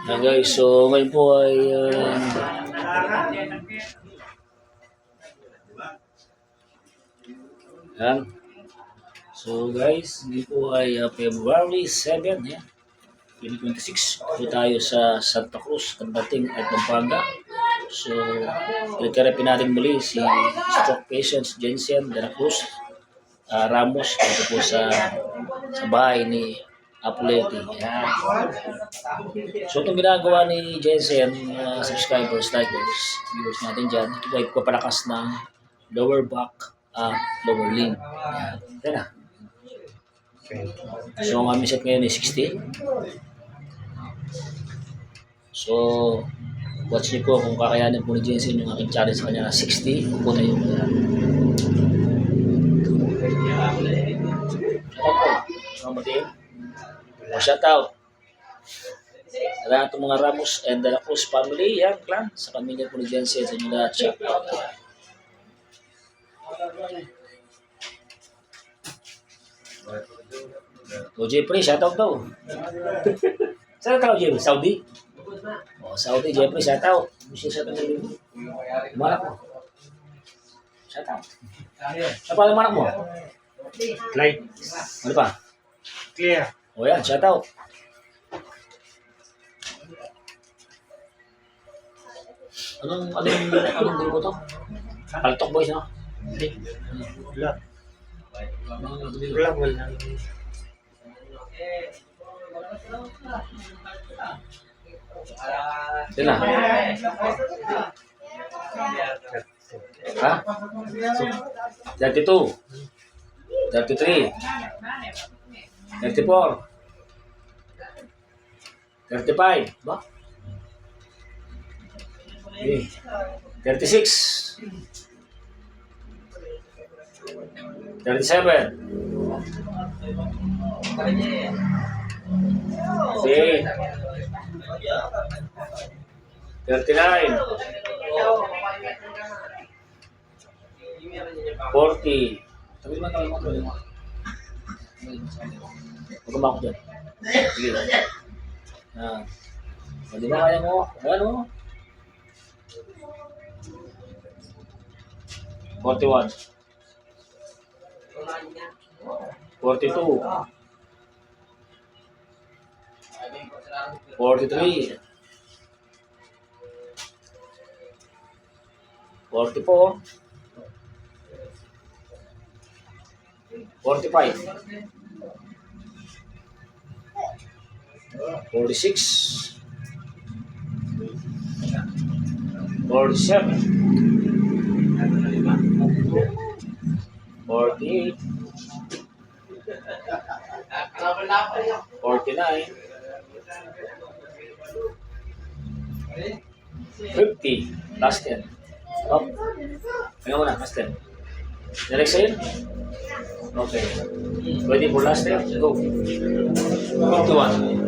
Guys, so ngayon po ay yan. So guys, ngayon po ay February 7, 2026. Po tayo sa Santa Cruz, Candating at Pampanga. So, pinagkarapin natin muli si stroke patient Jensen de la Cruz Ramos dito po sa bahay ni Apuleti. Yan. So, itong ginagawa ni Jensen, subscribers, likers, viewers natin dyan, ito po ay papalakas ng lower back, lower limb. Yan. Yan na. So, ang aming set ngayon ay 60. So, watch niyo po kung kakayanin po ni Jensen yung aking challenge sa kanya na 60. Upo tayo. Shout out sa lahat ng mga Ramos and De La Cruz family, yan, clan, sa pamilya po ni Jensen, sa inyo lahat, shout out. O Jeffrey, shout out daw. Saan ka Jeffrey? Saudi? O Saudi, Jeffrey, shout out. Gusto shout out din. Manak mo. Shout out. Ano pa ang manak mo? Clyde. Ano pa? Clear. O yan, shout out. Anong grupo to? Paltok Boys, no? Wala. Wala, wala. Yan na. Ha? 32. 33. 34. 35. Ba? Okay. 36. 37. Okay. 39. 40. Sabi mo. Huwag kumako dyan. Sige. Hindi ba kaya mo? Ayan mo. 41. 42. 43. 44. 45. 46. 47. 48. 49. 50. Last 10. Stop. Hanggang muna, last 10. Direct sa'yo? Okay. Ready for last 10? Go. 51.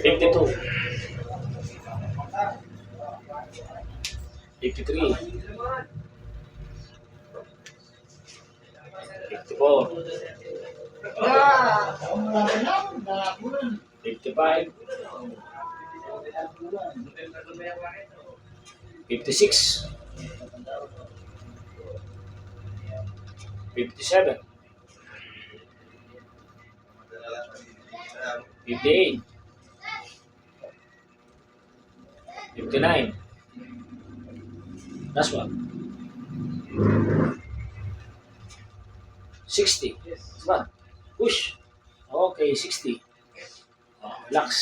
52. 53. 54. 55. 56. 57. 58. 59. Last one. 60. Last one. Push. Okay, 60. Relax.